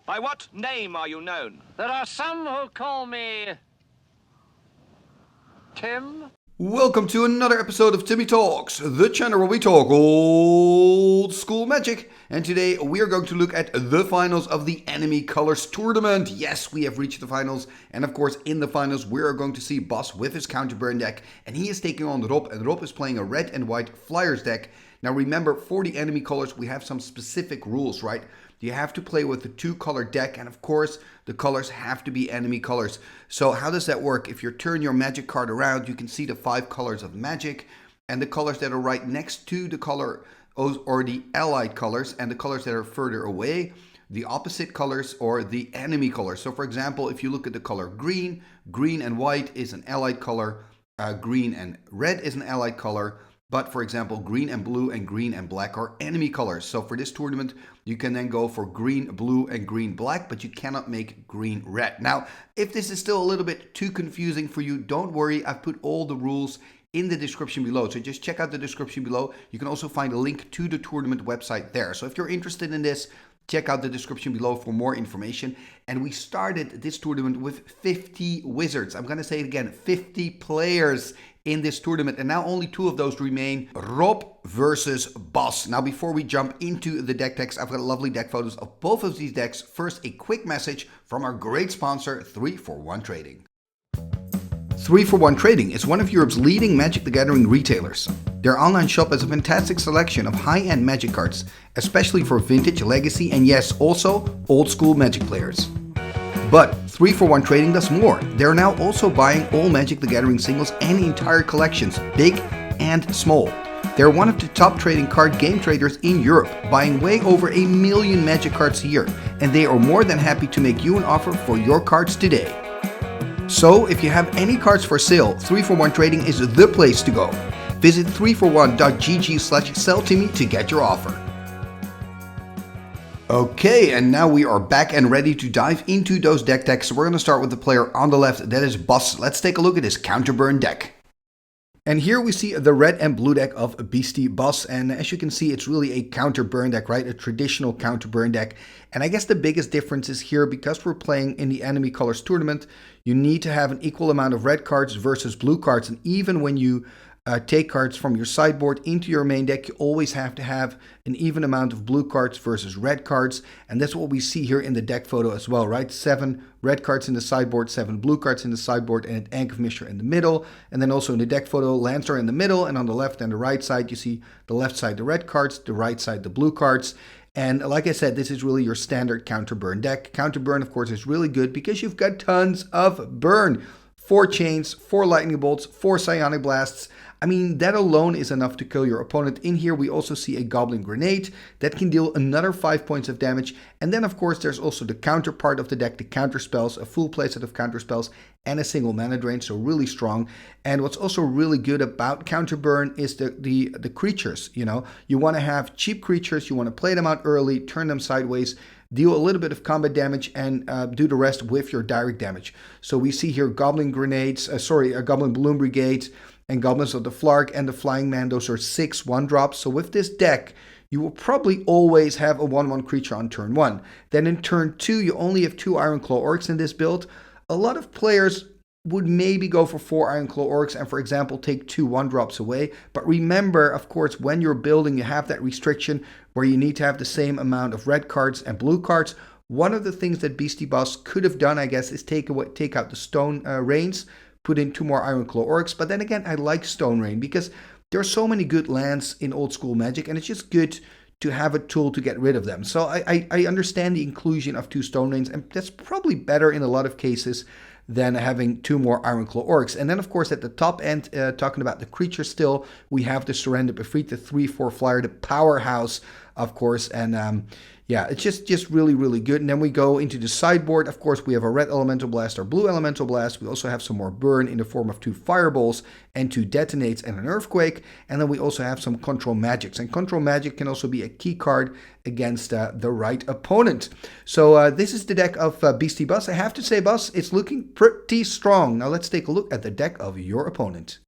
By what name are you known? There are some who call me Tim. Welcome to another episode of Timmy Talks, the channel where we talk old school magic. And today we are going to look at the finals of the Enemy Colors tournament. Yes, we have reached the finals. And of course, in the finals, we are going to see Bas with his counterburn deck. And he is taking on Rob. And Rob is playing a red and white Flyers deck. Now remember, for the Enemy Colors, we have some specific rules, right? You have to play with the two-color deck, and of course, the colors have to be enemy colors. So how does that work? If you turn your magic card around, you can see the 5 colors of magic, and the colors that are right next to the color or the allied colors, and the colors that are further away, the opposite colors or the enemy colors. So for example, if you look at the color green, green and white is an allied color, green and red is an allied color. But for example, green and blue and green and black are enemy colors. So for this tournament, you can then go for green, blue and green, black, but you cannot make green, red. Now, if this is still a little bit too confusing for you, don't worry. I've put all the rules in the description below. So just check out the description below. You can also find a link to the tournament website there. So if you're interested in this, check out the description below for more information. And we started this tournament with 50 wizards. I'm going to say it again, 50 players in this tournament, and now only 2 of those remain, Rob versus Bas. Now before we jump into the deck text, I've got lovely deck photos of both of these decks. First, a quick message from our great sponsor, 341 Trading. 341 Trading is one of Europe's leading Magic the Gathering retailers. Their online shop has a fantastic selection of high-end Magic cards, especially for vintage, legacy, and yes, also old school Magic players. But 341 Trading does more. They're now also buying all Magic the Gathering singles and entire collections, big and small. They're one of the top trading card game traders in Europe, buying way over 1 million Magic cards a year, and they are more than happy to make you an offer for your cards today. So if you have any cards for sale, 341 Trading is the place to go. Visit 341.gg/selltimmy to get your offer. Okay, and now we are back and ready to dive into those deck techs. So we're going to start with the player on the left, that is Bas. Let's take a look at his counterburn deck. And here we see the red and blue deck of Beastie Bas, and as you can see, it's really a counterburn deck, right? A traditional counterburn deck. And I guess the biggest difference is here, because we're playing in the Enemy Colors tournament, you need to have an equal amount of red cards versus blue cards. And even when you take cards from your sideboard into your main deck, you always have to have an even amount of blue cards versus red cards. And that's what we see here in the deck photo as well, right? 7 red cards in the sideboard, 7 blue cards in the sideboard, and an Ankh of Mishra in the middle. And then also in the deck photo, lands are in the middle, and on the left and the right side, you see the left side the red cards, the right side the blue cards. And like I said, this is really your standard counterburn deck. Counterburn, of course, is really good because you've got tons of burn. 4 chains, 4 lightning bolts, 4 psionic blasts. I mean, that alone is enough to kill your opponent. In here, we also see a Goblin Grenade that can deal another 5 points of damage. And then, of course, there's also the counterpart of the deck, the counter spells, a full playset of counter spells, and a single mana drain, so really strong. And what's also really good about counterburn is the creatures. You know, you want to have cheap creatures, you want to play them out early, turn them sideways, deal a little bit of combat damage, and do the rest with your direct damage. So we see here Goblin Grenades, Goblin Balloon Brigades, and Goblins of the Flark and the Flying Man. Those are 6 1-drops. So with this deck, you will probably always have a 1/1 creature on turn 1. Then in turn 2, you only have 2 Ironclaw Orcs in this build. A lot of players would maybe go for 4 Ironclaw Orcs and, for example, take 2 1-drops away. But remember, of course, when you're building, you have that restriction where you need to have the same amount of red cards and blue cards. One of the things that Beastie Bas could have done, I guess, is take out the Stone Rains, put in 2 more Ironclaw Orcs. But then again, I like Stone Rain because there are so many good lands in old school Magic, and it's just good to have a tool to get rid of them. So I understand the inclusion of 2 Stone Rains, and that's probably better in a lot of cases than having 2 more Ironclaw Orcs. And then, of course, at the top end, talking about the creatures still, we have the Serendib Efreet, the 3/4 flyer, the powerhouse, of course. And yeah, it's just really, really good. And then we go into the sideboard. Of course, we have a red elemental blast or blue elemental blast. We also have some more burn in the form of 2 fireballs and 2 detonates and an earthquake. And then we also have some control magics. And control magic can also be a key card against the right opponent. So this is the deck of Beastie Bas. I have to say, Bas, it's looking pretty strong. Now let's take a look at the deck of your opponent.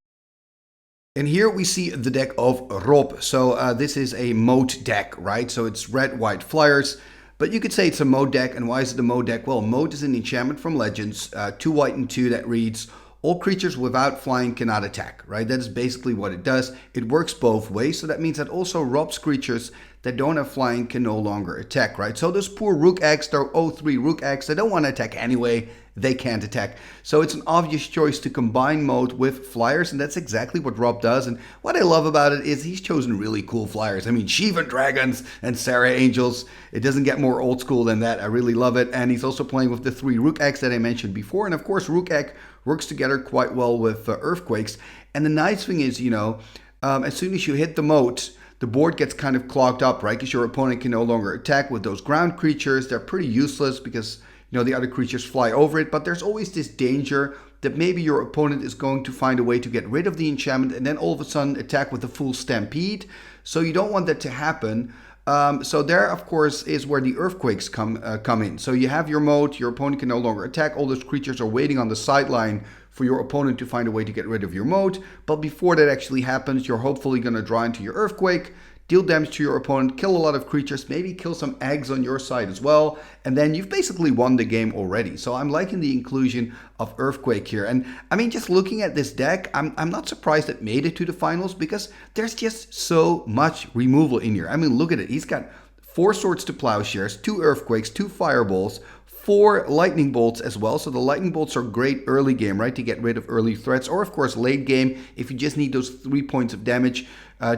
And here we see the deck of Rob. So this is a mode deck, right? So it's red, white flyers. But you could say it's a mode deck. And why is it a mode deck? Well, mode is an enchantment from Legends, 2 white and 2 that reads, all creatures without flying cannot attack, right? That is basically what it does. It works both ways. So that means that also Rob's creatures that don't have flying can no longer attack, right? So those poor Rook eggs, they're 0-3 Rook eggs, they don't want to attack anyway. They can't attack. So it's an obvious choice to combine mode with flyers, and that's exactly what Rob does. And what I love about it is he's chosen really cool flyers. I mean, Shivan Dragons and Sarah Angels. It doesn't get more old school than that. I really love it. And he's also playing with the 3 Rook eggs that I mentioned before. And of course, Rook egg works together quite well with Earthquakes. And the nice thing is, as soon as you hit the moat, the board gets kind of clogged up, right? Because your opponent can no longer attack with those ground creatures. They're pretty useless because, the other creatures fly over it. But there's always this danger that maybe your opponent is going to find a way to get rid of the enchantment and then all of a sudden attack with a full stampede. So you don't want that to happen. So there, of course, is where the Earthquakes come in. So you have your moat, your opponent can no longer attack. All those creatures are waiting on the sideline for your opponent to find a way to get rid of your moat. But before that actually happens, you're hopefully going to draw into your Earthquake, deal damage to your opponent, kill a lot of creatures, maybe kill some eggs on your side as well, and then you've basically won the game already. So I'm liking the inclusion of Earthquake here. And I mean, just looking at this deck, I'm not surprised it made it to the finals because there's just so much removal in here. I mean, look at it. He's got 4 Swords to Plowshares, 2 Earthquakes, 2 Fireballs, 4 lightning bolts as well. So the lightning bolts are great early game, right? To get rid of early threats, or of course late game if you just need those 3 points of damage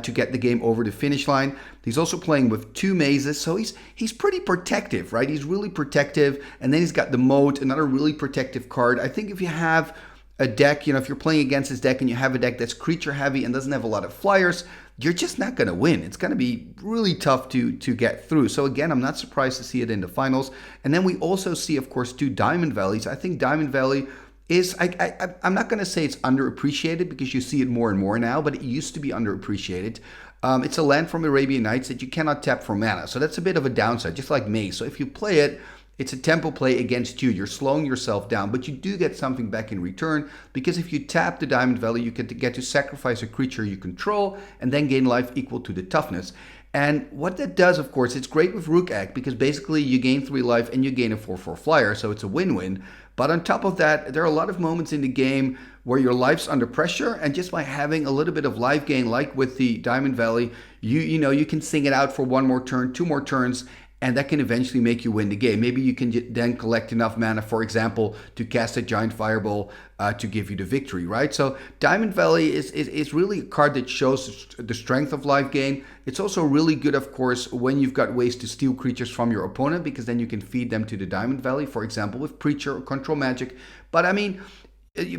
to get the game over the finish line. He's also playing with 2 mazes, so he's pretty protective, right? He's really protective. And then he's got the moat, another really protective card. I think if you have a deck, if you're playing against this deck and you have a deck that's creature heavy and doesn't have a lot of flyers, you're just not going to win. It's going to be really tough to get through. So again, I'm not surprised to see it in the finals. And then we also see, of course, 2 Diamond Valleys. I think Diamond Valley is, I'm not going to say it's underappreciated because you see it more and more now, but it used to be underappreciated. It's a land from Arabian Nights that you cannot tap for mana. So that's a bit of a downside, just like Maze. So if you play it, it's a tempo play against you. You're slowing yourself down, but you do get something back in return because if you tap the Diamond Valley, you get to sacrifice a creature you control and then gain life equal to the toughness. And what that does, of course, it's great with Rook Egg because basically you gain 3 life and you gain a 4/4 flyer, so it's a win-win. But on top of that, there are a lot of moments in the game where your life's under pressure, and just by having a little bit of life gain, like with the Diamond Valley, you can sing it out for 1 more turn, 2 more turns, and that can eventually make you win the game. Maybe you can then collect enough mana, for example, to cast a giant fireball to give you the victory, right? So Diamond Valley is really a card that shows the strength of life gain. It's also really good, of course, when you've got ways to steal creatures from your opponent, because then you can feed them to the Diamond Valley, for example, with Preacher or Control Magic. But I mean,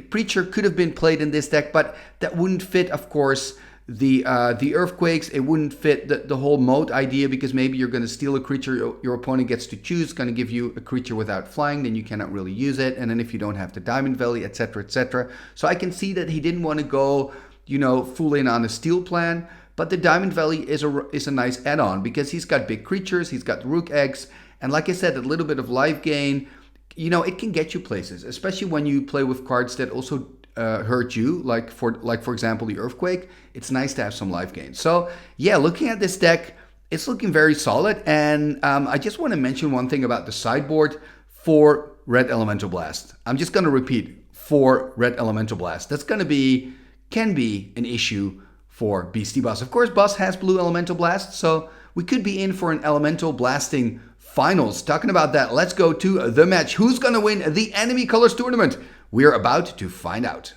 Preacher could have been played in this deck, but that wouldn't fit, of course, the Earthquakes. It wouldn't fit the whole moat idea because maybe you're going to steal a creature your opponent gets to choose, going to give you a creature without flying, then you cannot really use it. And then if you don't have the Diamond Valley, etc., etc. So I can see that he didn't want to go, full in on a steal plan. But the Diamond Valley is a nice add-on because he's got big creatures, he's got Rook Eggs, and like I said, a little bit of life gain. It can get you places, especially when you play with cards that also hurt you, like for example the Earthquake. It's nice to have some life gain. So yeah, looking at this deck, it's looking very solid. And I just want to mention one thing about the sideboard for Red Elemental Blast. I'm just going to repeat, for Red Elemental Blast. That's can be an issue for Beastie Bus. Of course, Bus has Blue Elemental Blast, so we could be in for an Elemental Blasting finals. Talking about that, let's go to the match. Who's going to win the Enemy Colors tournament? We're about to find out.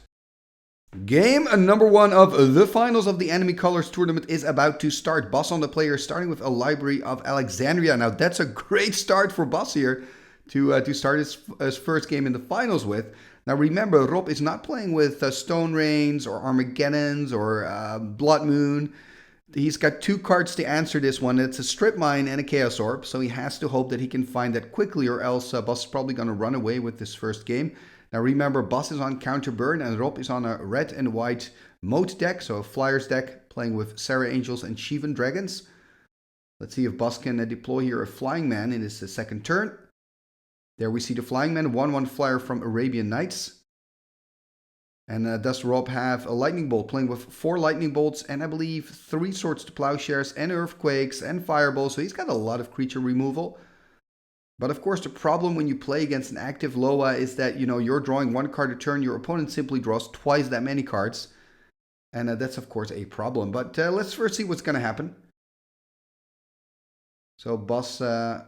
Game number 1 of the finals of the Enemy Colors tournament is about to start. Bus on the player, starting with a Library of Alexandria. Now that's a great start for Bus here to start his first game in the finals with. Now remember, Rob is not playing with Stone Rains or Armageddons or Blood Moon. He's got 2 cards to answer this one. It's a Strip Mine and a Chaos Orb, so he has to hope that he can find that quickly, or else Bus is probably going to run away with this first game. Now remember, Bus is on Counter Burn and Rob is on a red and white moat deck, so a Flyers deck, playing with Sarah Angels and Shivan Dragons. Let's see if Bus can deploy here a Flying Man in his second turn. There we see the Flying Man, 1/1 flyer from Arabian Nights. And does Rob have a Lightning Bolt, playing with 4 Lightning Bolts and I believe 3 Swords to Plowshares and Earthquakes and Fireballs. So he's got a lot of creature removal. But of course, the problem when you play against an active Loa is that, you're drawing one card a turn, your opponent simply draws twice that many cards. And that's, of course, a problem. But let's first see what's going to happen. So, Boss, I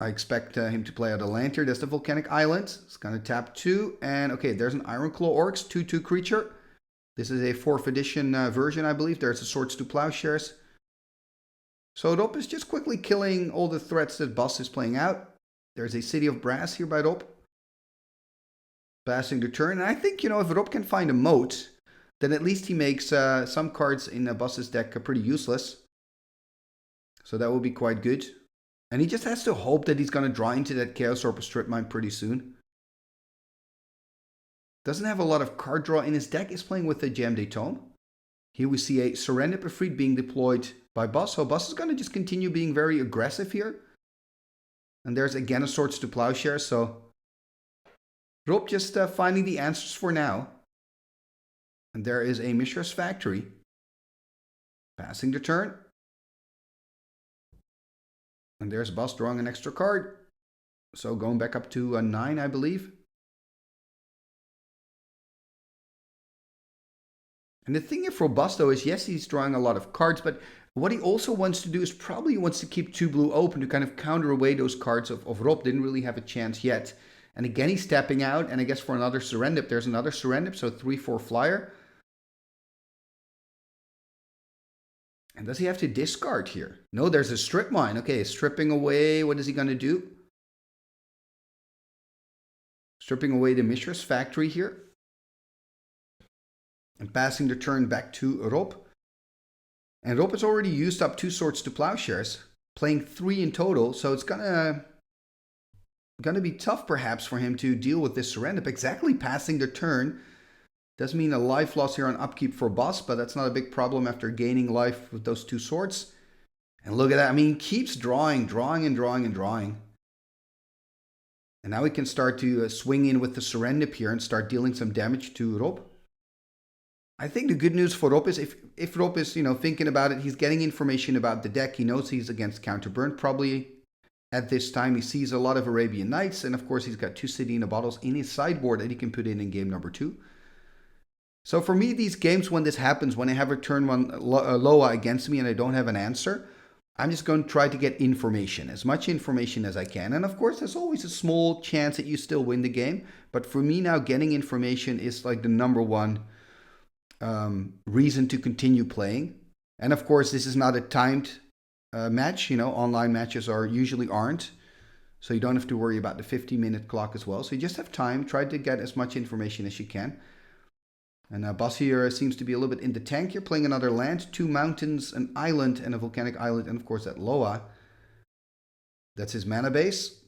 expect him to play out a Lantern. That's the Volcanic Island. It's going to tap 2. And, okay, there's an Iron Claw Orcs, 2/2 creature. This is a 4th edition version, I believe. There's a Swords to Plowshares. So Rop is just quickly killing all the threats that Boss is playing out. There's a City of Brass here by Rop. Passing the turn. And I think, if Rop can find a moat, then at least he makes some cards in Boss's deck pretty useless. So that will be quite good. And he just has to hope that he's going to draw into that Chaos Orb Strip Mine pretty soon. Doesn't have a lot of card draw in his deck. Is playing with the Gem Day Tome. Here we see a Serendib Efreet being deployed by Boss. So Boss is going to just continue being very aggressive here. And there's again a Swords to Plowshare. So Rob just finding the answers for now. And there is a Mishra's Factory. Passing the turn. And there's Boss drawing an extra card. So going back up to 9, I believe. And the thing here for Boss, though, is yes, he's drawing a lot of cards, but what he also wants to do is probably wants to keep 2 blue open to kind of counter away those cards of Rob. Didn't really have a chance yet. And again, he's tapping out, and I guess for another Serendib, there's another Serendib, so 3/4 flyer. And does he have to discard here? No, there's a Strip Mine. Okay, stripping away. What is he going to do? Stripping away the Mishra's Factory here. And passing the turn back to Rob. And Rob has already used up 2 Swords to Plowshares, playing 3 in total. So it's gonna be tough perhaps for him to deal with this Serendib. Exactly passing the turn. Does mean a life loss here on upkeep for Boss, but that's not a big problem after gaining life with those 2 swords. And look at that. I mean, keeps drawing. And now we can start to swing in with the Serendib here and start dealing some damage to Rob. I think the good news for Rob is if Rob is, thinking about it, he's getting information about the deck. He knows he's against Counterburn. Probably at this time he sees a lot of Arabian Nights. And of course he's got 2 City in the Bottles in his sideboard that he can put in game number 2. So for me, these games, when this happens, when I have a turn 1 Loa against me and I don't have an answer, I'm just going to try to get information. As much information as I can. And of course, there's always a small chance that you still win the game. But for me now, getting information is like the number 1 reason to continue playing. And of course, this is not a timed match. Online matches usually aren't. So you don't have to worry about the 50-minute clock as well. So you just have time. Try to get as much information as you can. And Boss here seems to be a little bit in the tank here, playing another land, 2 mountains, an island, and a volcanic island, and of course that Loa. That's his mana base.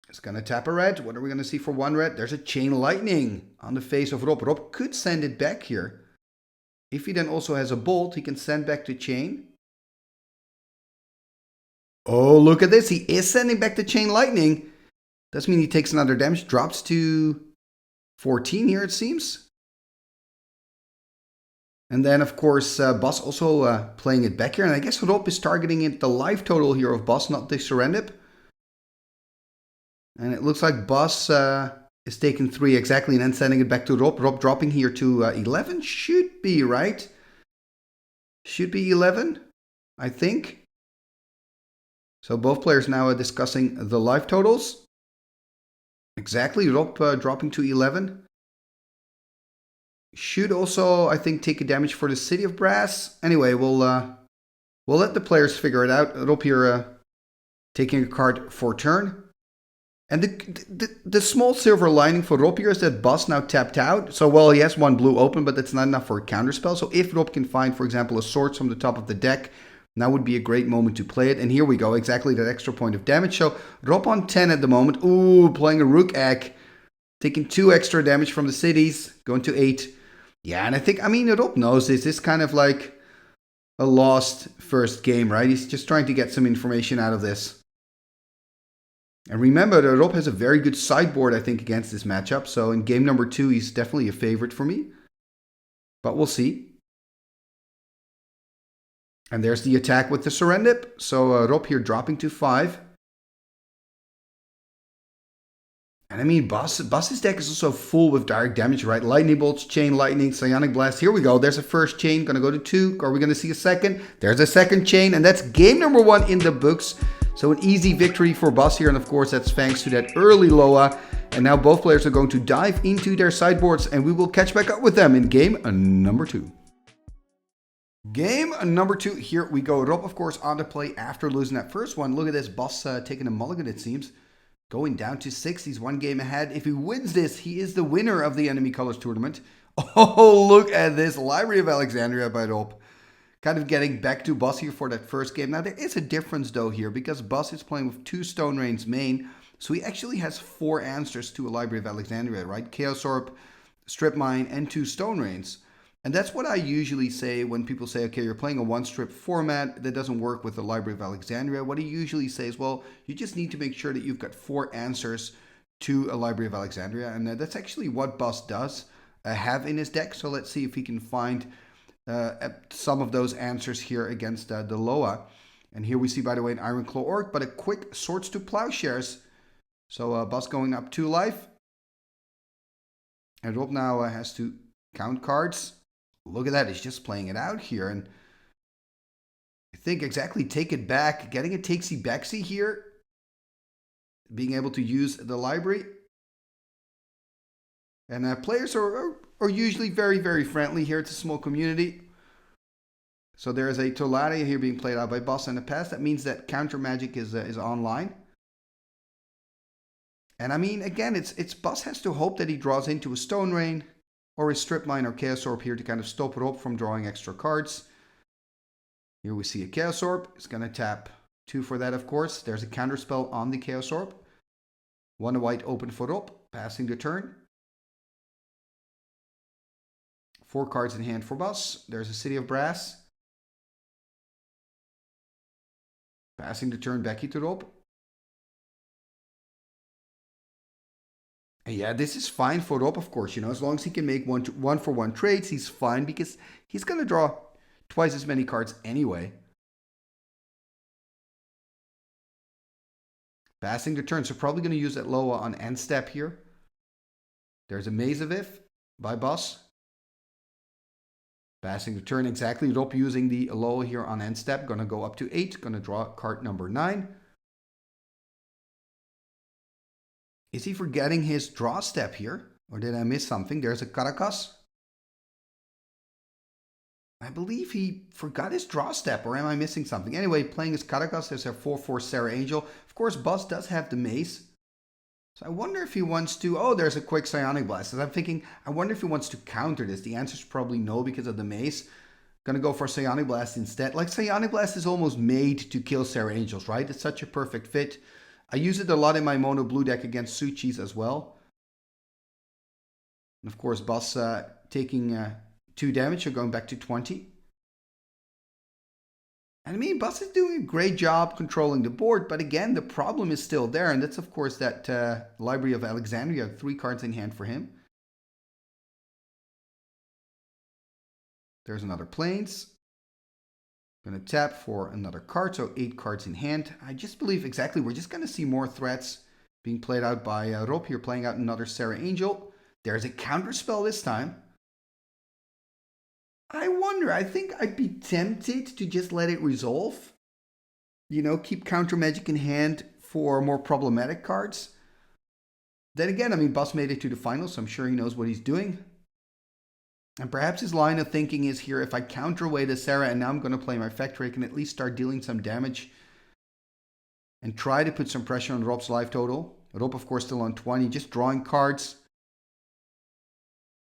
It's going to tap a red. What are we going to see for 1 red? There's a Chain Lightning on the face of Rob. Rob could send it back here. If he then also has a Bolt, he can send back the Chain. Oh, look at this. He is sending back the Chain Lightning. Does mean he takes another damage. Drops to 14 here, it seems. And then, of course, Boss also playing it back here. And I guess Rob is targeting it, the life total here of Boss, not the Serendib. And it looks like Boss is taking 3 exactly and then sending it back to Rob. Rob dropping here to 11. Should be, right? Should be 11, I think. So both players now are discussing the life totals. Exactly, Rob dropping to 11. Should also, I think, take a damage for the City of Brass. Anyway, we'll let the players figure it out. Rob here taking a card for turn. And the small silver lining for Rob here is that Boss now tapped out. So, well, he has 1 blue open, but that's not enough for a counterspell. So if Rob can find, for example, a Swords from the top of the deck, now would be a great moment to play it. And here we go, exactly that extra point of damage. So Rob on 10 at the moment. Ooh, playing a Rook Egg. Taking 2 extra damage from the cities. Going to 8. Yeah, and Rob knows this. This is kind of like a lost first game, right? He's just trying to get some information out of this. And remember that Rob has a very good sideboard, I think, against this matchup. So in game number 2, he's definitely a favorite for me. But we'll see. And there's the attack with the Serendib. So Rob here dropping to 5. And I mean, Boss's deck is also full with direct damage, right? Lightning bolts, chain lightning, psionic blast. Here we go. There's a first chain. Gonna go to 2. Are we gonna see a second? There's a second chain, and that's game number 1 in the books. So an easy victory for Boss here, and of course that's thanks to that early Loa. And now both players are going to dive into their sideboards, and we will catch back up with them in game number 2. Game number 2. Here we go. Rob, of course, on the play after losing that first one. Look at this. Boss taking a mulligan, it seems. Going down to 6. He's 1 game ahead. If he wins this, he is the winner of the Enemy Colors tournament. Oh, look at this. Library of Alexandria by Rob. Kind of getting back to Boss here for that first game. Now, there is a difference, though, here. Because Boss is playing with 2 Stone Rains main. So he actually has 4 answers to a Library of Alexandria, right? Chaos Orb, Strip Mine, and 2 Stone Rains. And that's what I usually say when people say, okay, you're playing a 1-strip format that doesn't work with the Library of Alexandria. What I usually say is, well, you just need to make sure that you've got 4 answers to a Library of Alexandria. And that's actually what Boss does have in his deck. So let's see if he can find some of those answers here against the Loa. And here we see, by the way, an Iron Claw Orc, but a quick Swords to Plowshares. So Boss going up 2 life. And Rob now has to count cards. Look at that, he's just playing it out here. And I think exactly take it back, getting a takesy backsy here. Being able to use the library. And players are usually very, very friendly here. It's a small community. So there's a Tolaria here being played out by Boss in the past. That means that counter magic is online. And I mean, again, it's Boss has to hope that he draws into a Stone Rain or a Strip Mine or Chaos Orb here to kind of stop Rob from drawing extra cards. Here we see a Chaos Orb. It's going to tap 2 for that, of course. There's a counterspell on the Chaos Orb. 1 white open for Rob, passing the turn. 4 cards in hand for Boss. There's a City of Brass. Passing the turn back to Rob. Yeah, this is fine for Rob, of course. You know, as long as he can make 1-for-1 trades, he's fine because he's going to draw twice as many cards anyway. Passing the turn, so probably going to use that Loa on end step here. There's a Maze of If by Boss. Passing the turn, exactly. Rob using the Loa here on end step. Going to go up to 8. Going to draw card number 9. Is he forgetting his draw step here? Or did I miss something? There's a Caracas. I believe he forgot his draw step, or am I missing something? Anyway, playing his Caracas, there's a 4/4 Sarah Angel. Of course, Boss does have the Mace. So I wonder if he wants to... Oh, there's a quick Psionic Blast. So I'm thinking, I wonder if he wants to counter this. The answer is probably no because of the Mace. Gonna go for Psionic Blast instead. Like, Psionic Blast is almost made to kill Sarah Angels, right? It's such a perfect fit. I use it a lot in my mono blue deck against Suchis as well. And of course, Boss taking 2 damage, so going back to 20. And I mean, Boss is doing a great job controlling the board, but again, the problem is still there. And that's, of course, that Library of Alexandria, 3 cards in hand for him. There's another Plains. Going to tap for another card, so 8 cards in hand. I just believe exactly we're just going to see more threats being played out by Rob here, playing out another Sarah Angel. There's a counter spell this time. I wonder, I think I'd be tempted to just let it resolve. You know, keep counter magic in hand for more problematic cards. Then again, I mean, Boss made it to the finals, so I'm sure he knows what he's doing. And perhaps his line of thinking is here, if I counter away the Sarah and now I'm going to play my Factory, I can at least start dealing some damage and try to put some pressure on Rob's life total. Rob, of course, still on 20, just drawing cards.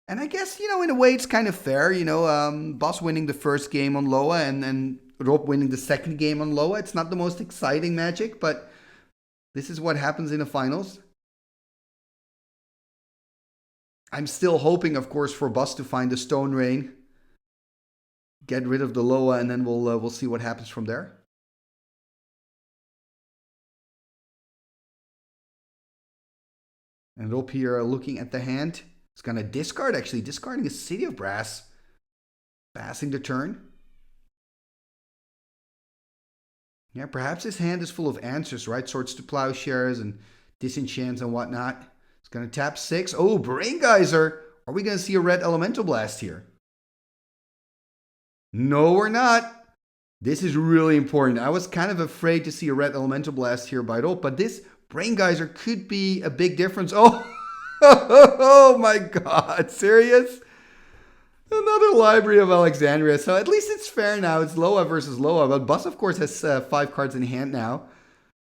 And I guess, you know, in a way it's kind of fair, you know, Boss winning the first game on Loa and then Rob winning the second game on Loa. It's not the most exciting Magic, but this is what happens in the finals. I'm still hoping, of course, for Boss to find the Stone Rain, get rid of the Loa, and then we'll see what happens from there. And Rob here looking at the hand. He's going to discard, actually, discarding a City of Brass. Passing the turn. Yeah, perhaps his hand is full of answers, right? Swords to Plowshares and Disenchants and whatnot. It's going to tap 6. Oh, Brain Geyser. Are we going to see a red Elemental Blast here? No, we're not. This is really important. I was kind of afraid to see a red Elemental Blast here by Rob, but this Brain Geyser could be a big difference. Oh, oh my God. Serious? Another Library of Alexandria. So at least it's fair now. It's Loa versus Loa. But Bus, of course, has 5 cards in hand now.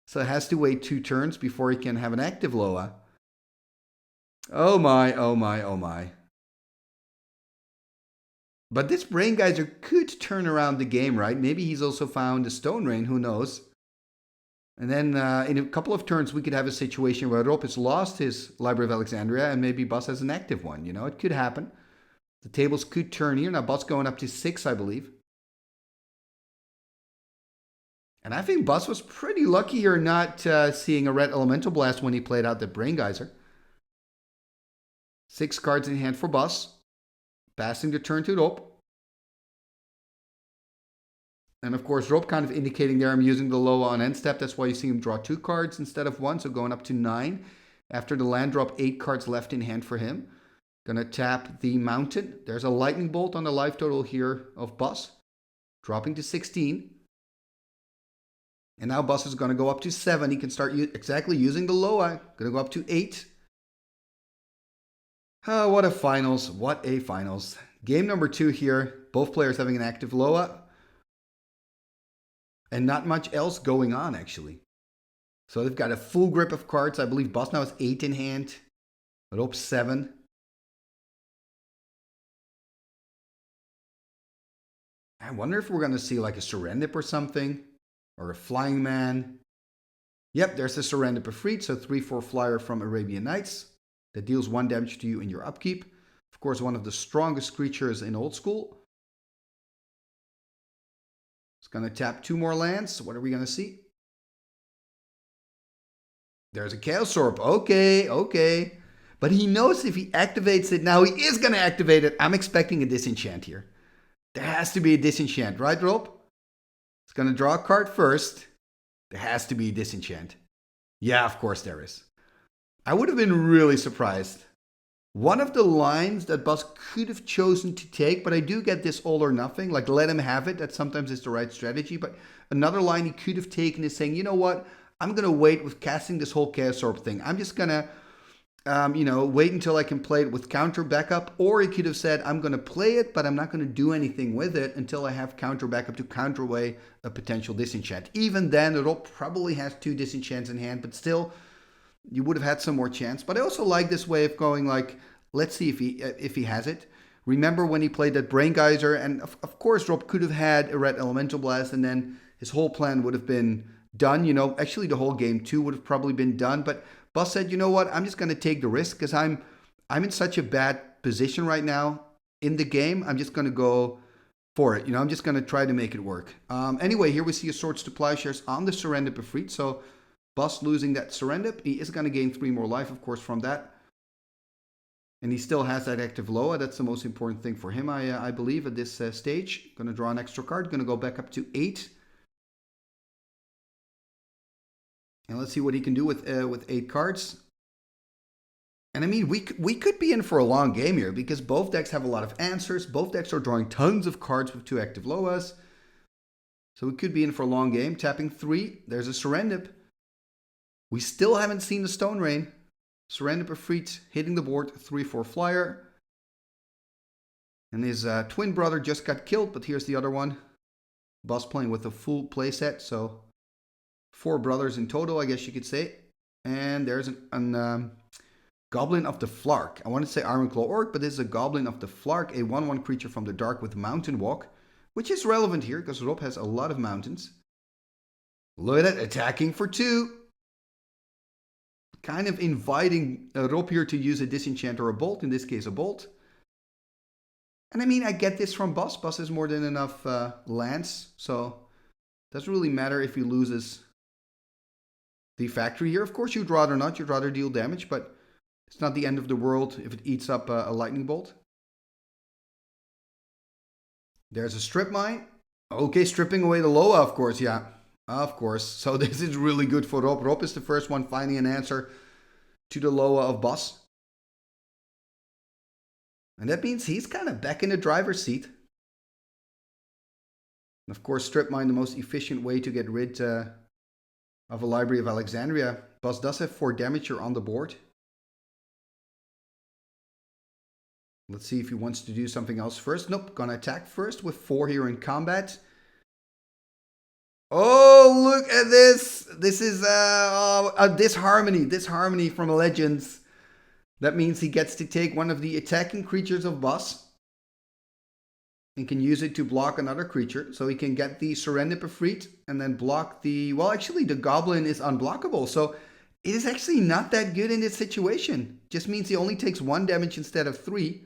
So it has to wait 2 turns before he can have an active Loa. Oh my, oh my, oh my. But this Brain Geyser could turn around the game, right? Maybe he's also found a Stone Rain, who knows? And then in a couple of turns, we could have a situation where Rob has lost his Library of Alexandria and maybe Bus has an active one. You know, it could happen. The tables could turn here. Now Bus going up to 6, I believe. And I think Bus was pretty lucky here not seeing a red Elemental Blast when he played out the Brain Geyser. 6 cards in hand for Bus. Passing the turn to Rob. And of course, Rob kind of indicating there I'm using the Loa on end step. That's why you see him draw 2 cards instead of 1. So going up to 9. After the land drop, 8 cards left in hand for him. Gonna tap the Mountain. There's a Lightning Bolt on the life total here of Bus. Dropping to 16. And now Bus is gonna go up to 7. He can start exactly using the Loa. Gonna go up to 8. Oh, what a finals. What a finals. Game number 2 here. Both players having an active Loa. And not much else going on, actually. So they've got a full grip of cards. I believe Bus now has 8 in hand. Rob 7. I wonder if we're going to see like a Serendib or something. Or a Flying Man. Yep, there's a Serendib Efreet. So 3/4 flyer from Arabian Nights. That deals 1 damage to you in your upkeep. Of course, one of the strongest creatures in Old School. It's going to tap 2 more lands. What are we going to see? There's a Chaos Orb. Okay, okay. But he knows if he activates it, now he is going to activate it. I'm expecting a disenchant here. There has to be a disenchant, right, Rob? It's going to draw a card first. There has to be a disenchant. Yeah, of course there is. I would have been really surprised. One of the lines that Bus could have chosen to take, but I do get this all or nothing, like let him have it. That sometimes is the right strategy. But another line he could have taken is saying, you know what? I'm going to wait with casting this whole Chaos Orb thing. I'm just going to, wait until I can play it with counter backup. Or he could have said, I'm going to play it, but I'm not going to do anything with it until I have counter backup to counter away a potential disenchant. Even then, Rob probably has 2 disenchants in hand, but still, you would have had some more chance. But I also like this way of going like, let's see if he has it. Remember when he played that Brain Geyser, and of course Rob could have had a red Elemental Blast, and then his whole plan would have been done. You know, actually the whole game 2 would have probably been done. But Bus said, you know what, I'm just going to take the risk because I'm in such a bad position right now in the game. I'm just going to go for it. You know, I'm just going to try to make it work. Anyway, here we see a Swords to Plowshares on the Serendib Efreet. So Bus losing that Serendib. He is going to gain 3 more life, of course, from that. And he still has that active Loa. That's the most important thing for him, I believe, at this stage. Going to draw an extra card. Going to go back up to 8. And let's see what he can do with 8 cards. And I mean, we could be in for a long game here because both decks have a lot of answers. Both decks are drawing tons of cards with 2 active Loas. So we could be in for a long game. Tapping 3. There's a Serendib. We still haven't seen the Stone Rain. Serendib Efreet hitting the board, 3/4 flyer. And his twin brother just got killed, but here's the other one. Bus playing with a full playset, so 4 brothers in total, I guess you could say. And there's an Goblin of the Flark. I want to say Ironclaw Orc, but this is a Goblin of the Flark, a 1/1 creature from the dark with Mountain Walk, which is relevant here because Rob has a lot of mountains. Look at that, attacking for 2. Kind of inviting Rob here to use a disenchant or a bolt, in this case a bolt. And I mean, I get this from Bus. Bus has more than enough lands, so it doesn't really matter if he loses the factory here. Of course, you'd rather not. You'd rather deal damage, but it's not the end of the world if it eats up a lightning bolt. There's a strip mine. Okay, stripping away the Loa, of course, yeah. Of course. So this is really good for Rob. Rob is the first one finding an answer. to the Loa of Boss. And that means he's kind of back in the driver's seat. And of course, strip mine, the most efficient way to get rid of a Library of Alexandria. Boss does have 4 damage here on the board. Let's see if he wants to do something else first. Nope, gonna attack first with 4 here in combat. Oh, look at this. This is disharmony. Disharmony from Legends. That means he gets to take one of the attacking creatures of Boss and can use it to block another creature. So he can get the Serendib Efreet and then block the... Well, actually, the Goblin is unblockable. So it is actually not that good in this situation. Just means he only takes 1 damage instead of 3.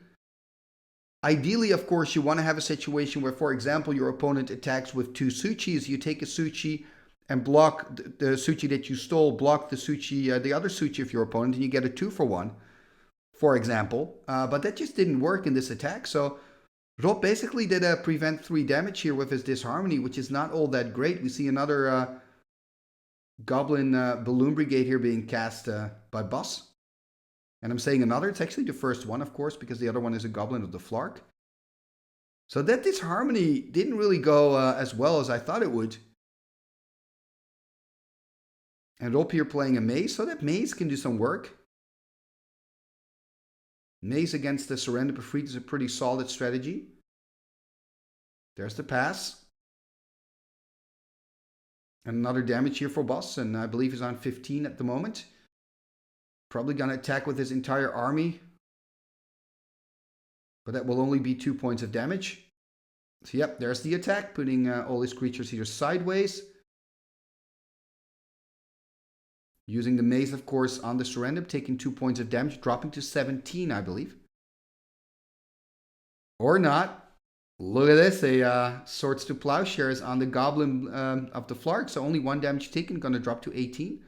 Ideally, of course, you want to have a situation where, for example, your opponent attacks with 2 Suchis. You take a Suchi and block the Suchi that you stole, block the Suchi, the other Suchi of your opponent, and you get a 2-for-1, for example. But that just didn't work in this attack. So Rob basically did prevent 3 damage here with his Disharmony, which is not all that great. We see another Goblin Balloon Brigade here being cast by Boss. And I'm saying another, it's actually the first one, of course, because the other one is a Goblin of the Flark. So that Disharmony didn't really go as well as I thought it would. And Rob here playing a Maze, so that Maze can do some work. Maze against the Serendib Efreet is a pretty solid strategy. There's the pass. And another damage here for Boss, and I believe he's on 15 at the moment. Probably going to attack with his entire army. But that will only be 2 points of damage. So yep, there's the attack, putting all his creatures here sideways. Using the Maze, of course, on the Serendib, taking 2 points of damage, dropping to 17, I believe. Or not. Look at this, a Swords to Plowshares on the Goblin of the Flark. So only 1 damage taken, going to drop to 18.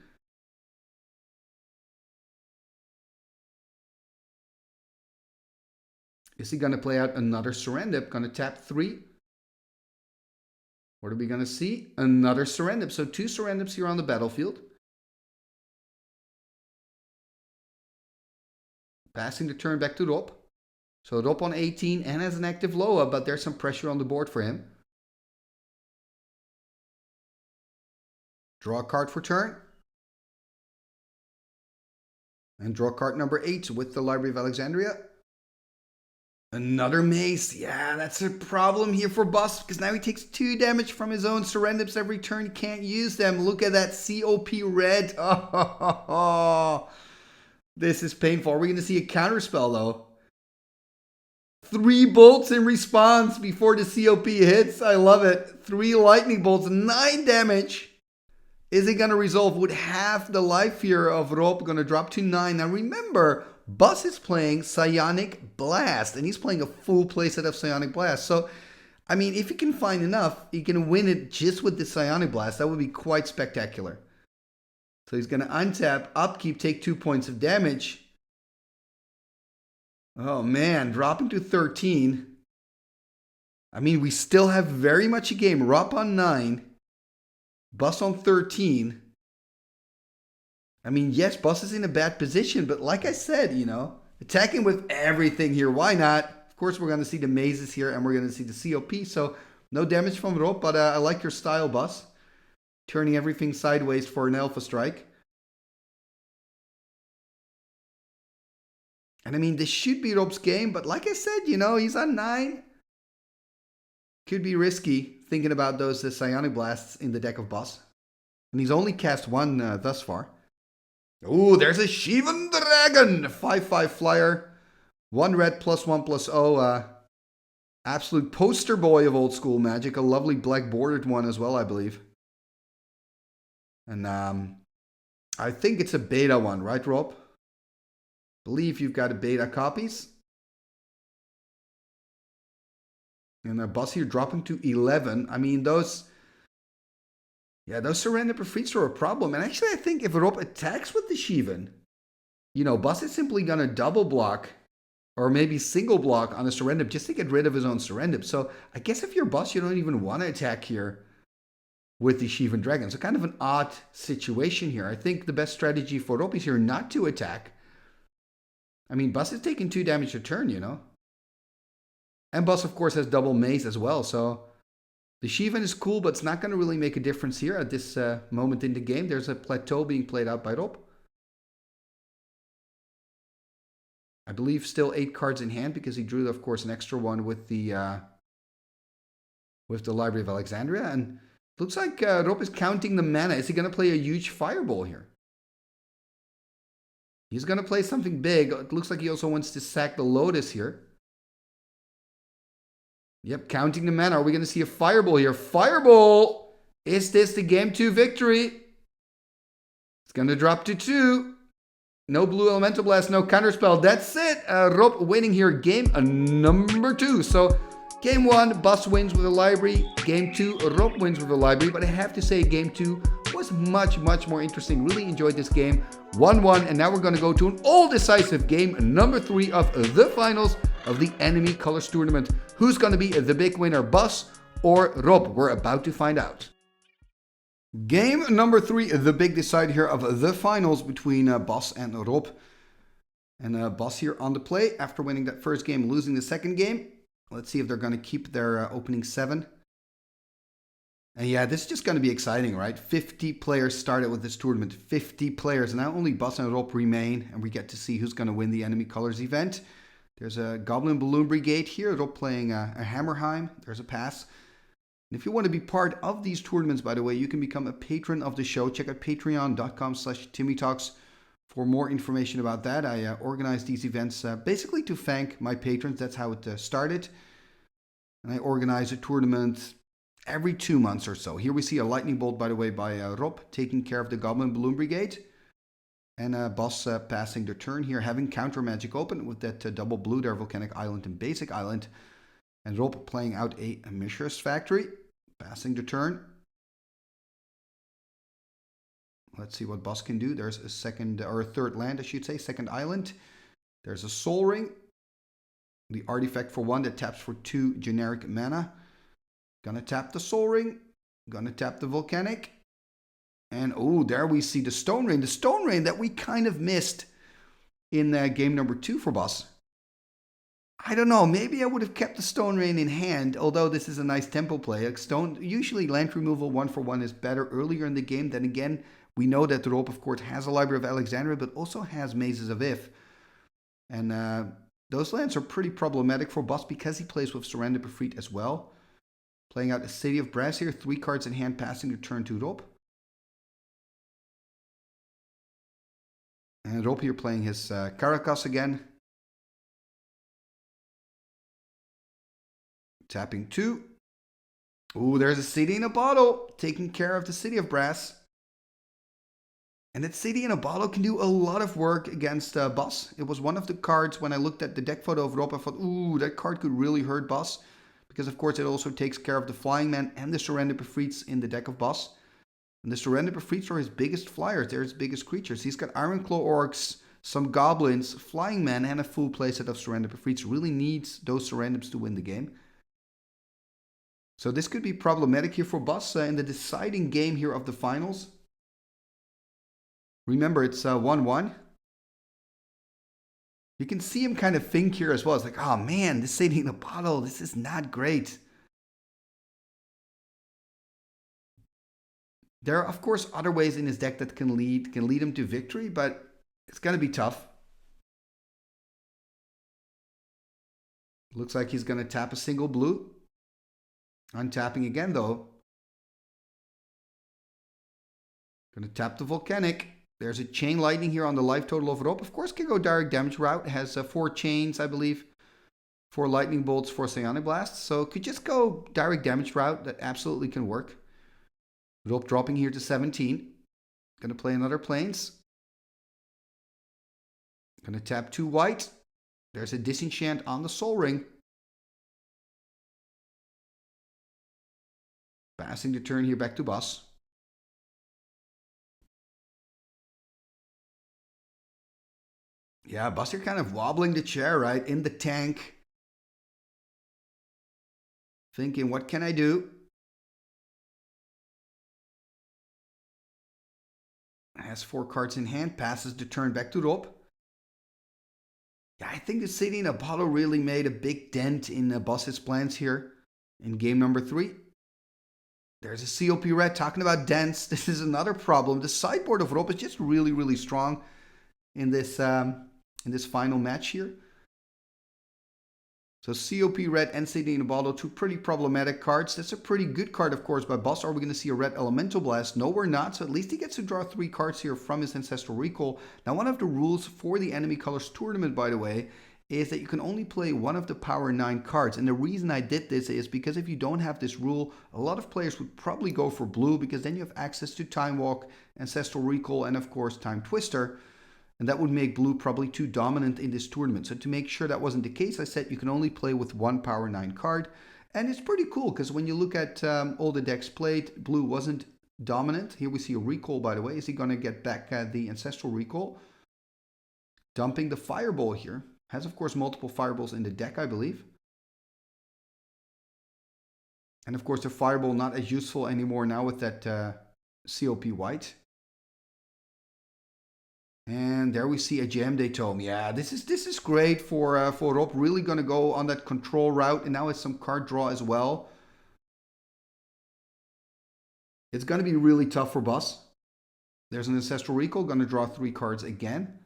Is he going to play out another Serendib? Going to tap 3. What are we going to see? Another Serendib. So 2 Serendibs here on the battlefield. Passing the turn back to Rob. So Rob on 18 and has an active Loa, but there's some pressure on the board for him. Draw a card for turn. And draw card number 8 with the Library of Alexandria. Another Mace. Yeah, that's a problem here for Boss, because now he takes 2 damage from his own Serendibs every turn. He can't use them. Look at that COP red. Oh, this is painful. Are we going to see a counterspell, though? 3 bolts in response before the COP hits. I love it. 3 lightning bolts, 9 damage. Is it going to resolve with half the life here of Rob? Going to drop to 9. Now remember, Boss is playing Psionic Blast, and he's playing a full playset of Psionic Blast. So, I mean, if he can find enough, he can win it just with the Psionic Blast. That would be quite spectacular. So he's going to untap, upkeep, take 2 points of damage. Oh man, dropping to 13. I mean, we still have very much a game. Rob on 9. Boss on 13. I mean, yes, Boss is in a bad position, but like I said, you know, attacking with everything here. Why not? Of course, we're going to see the mazes here, and we're going to see the COP. So, no damage from Rob, but I like your style, Boss. Turning everything sideways for an Alpha Strike. And I mean, this should be Rob's game, but like I said, you know, he's on 9. Could be risky thinking about those Psionic Blasts in the deck of Boss. And he's only cast 1 thus far. Ooh, there's a Shivan Dragon! 5/5 flyer. 1 red +1/+0. Absolute poster boy of old school Magic. A lovely black bordered one as well, I believe. And I think it's a beta one, right, Rob? Believe you've got a beta copies. And Boss here dropping to 11. I mean, those Serendib Efreets are a problem. And actually, I think if Rob attacks with the Shivan, you know, Boss is simply going to double block or maybe single block on a Serendib just to get rid of his own Serendib. So I guess if you're Boss, you don't even want to attack here with the Shivan Dragon. So kind of an odd situation here. I think the best strategy for Rob is here not to attack. I mean, Bas is taking 2 damage a turn, you know. And Bas, of course, has double maze as well. So the Shivan is cool, but it's not going to really make a difference here at this moment in the game. There's a Plateau being played out by Rob. I believe still 8 cards in hand because he drew, of course, an extra one with the Library of Alexandria. And looks like Rob is counting the mana. Is he going to play a huge fireball here? He's going to play something big. It looks like he also wants to sack the Lotus here. Yep, counting the mana. Are we going to see a fireball here? Fireball! Is this the game 2 victory? It's going to drop to 2. No blue elemental blast, no counterspell. That's it. Rob winning here game number 2. So game 1, Bas wins with a library. Game 2, Rob wins with a library. But I have to say game 2 was much, much more interesting. Really enjoyed this game. 1-1. And now we're going to go to an all-decisive game number 3 of the finals of the Enemy Colors Tournament. Who's going to be the big winner, Bas or Rob? We're about to find out. Game number 3, the big decider here of the finals between Bas and Rob. And Bas here on the play after winning that first game, losing the second game. Let's see if they're going to keep their opening 7. And yeah, this is just going to be exciting, right? 50 players started with this tournament. 50 players. And now only Bas and Rob remain. And we get to see who's going to win the Enemy Colors event. There's a Goblin Balloon Brigade here. Rob playing a Hammerheim. There's a pass. And if you want to be part of these tournaments, by the way, you can become a patron of the show. Check out patreon.com/TimmyTalks for more information about that. I organize these events basically to thank my patrons. That's how it started. And I organize a tournament every 2 months or so. Here we see a lightning bolt, by the way, by Rob, taking care of the Goblin Balloon Brigade. And Bas passing the turn here, having counter magic open with that double blue there, Volcanic Island and Basic Island. And Rob playing out a Mishra's Factory, passing the turn. Let's see what Bas can do. There's a second, or a third land, I should say, second island. There's a Soul Ring. The artifact for 1 that taps for 2 generic mana. Gonna tap the Soul Ring. Gonna tap the Volcanic. And oh, there we see the Stone Rain. The Stone Rain that we kind of missed in game number 2 for Bas. I don't know, maybe I would have kept the Stone Rain in hand, although this is a nice tempo play. Usually land removal 1-for-1 is better earlier in the game. Then again, we know that Rob, of course, has a Library of Alexandria, but also has Mazes of If. And those lands are pretty problematic for Bas because he plays with Serendib Efreet as well. Playing out a City of Brass here, 3 cards in hand, passing the turn to Rob. And Rob here playing his Caracas again. Tapping 2. Ooh, there's a City in a Bottle, taking care of the City of Brass. And that City in a Bottle can do a lot of work against Bas. It was one of the cards, when I looked at the deck photo of Rob, I thought, ooh, that card could really hurt Bas. Because, of course, it also takes care of the Flying Man and the Serendib Efreets in the deck of Bas. And the Serendib Efreets are his biggest flyers. They're his biggest creatures. He's got Ironclaw Orcs, some Goblins, Flying Man, and a full playset of Serendib Efreets. Really needs those Serendibs to win the game. So this could be problematic here for Bas in the deciding game here of the finals. Remember, it's 1-1. You can see him kind of think here as well. It's like, oh man, this City in a Bottle, this is not great. There are, of course, other ways in his deck that can lead him to victory, but it's going to be tough. Looks like he's going to tap a single blue. Untapping again, though. Going to tap the Volcanic. There's a Chain Lightning here on the life total of Rob. Of course, can go direct damage route. It has 4 chains, I believe. 4 lightning bolts, 4 psionic blasts. So could just go direct damage route. That absolutely can work. Rob dropping here to 17. Going to play another Plains. Going to tap 2 white. There's a Disenchant on the Soul Ring. Passing the turn here back to Bas. Yeah, Bas, you're kind of wobbling the chair, right? In the tank. Thinking, what can I do? Has 4 cards in hand, passes the turn back to Rob. Yeah, I think the City in a Bottle really made a big dent in Boss's plans here in game number 3. There's a COP red talking about dents. This is another problem. The sideboard of Rob is just really, really strong in this final match here. So COP red and City in a Bottle, 2 pretty problematic cards. That's a pretty good card, of course, by Boss. Are we going to see a red Elemental Blast? No, we're not. So at least he gets to draw 3 cards here from his Ancestral Recall. Now, one of the rules for the Enemy Colors tournament, by the way, is that you can only play one of the power 9 cards. And the reason I did this is because if you don't have this rule, a lot of players would probably go for blue, because then you have access to Time Walk, Ancestral Recall, and of course Time Twister. And that would make blue probably too dominant in this tournament. So to make sure that wasn't the case, I said you can only play with 1 power 9 card. And it's pretty cool, because when you look at all the decks played, blue wasn't dominant. Here we see a recall, by the way. Is he going to get back the Ancestral Recall? Dumping the Fireball here. Has, of course, multiple Fireballs in the deck, I believe. And, of course, the Fireball not as useful anymore now with that COP white. And there we see a Jam Day Tome. Yeah, this is great for Rob. Really going to go on that control route. And now it's some card draw as well. It's going to be really tough for Boss. There's an Ancestral Recall. Going to draw 3 cards again.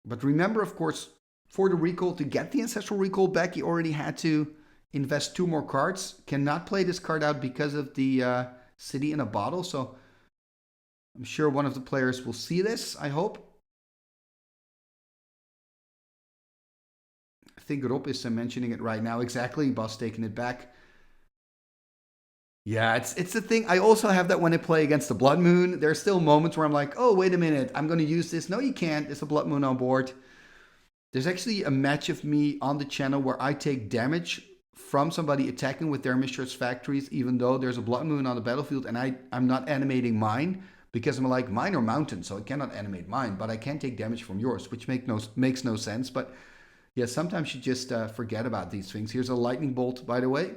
But remember, of course, for the recall, to get the Ancestral Recall back, you already had to invest 2 more cards. Cannot play this card out because of the City in a Bottle. So I'm sure one of the players will see this, I hope. I think Rob is mentioning it right now. Exactly, Boss taking it back. Yeah, it's the thing. I also have that when I play against the Blood Moon. There are still moments where I'm like, oh, wait a minute, I'm going to use this. No, you can't. There's a Blood Moon on board. There's actually a match of me on the channel where I take damage from somebody attacking with their Mistress Factories, even though there's a Blood Moon on the battlefield, and I'm not animating mine, because I'm like, mine are mountains, so I cannot animate mine, but I can take damage from yours, which makes no sense. But yeah, sometimes you just forget about these things. Here's a Lightning Bolt, by the way.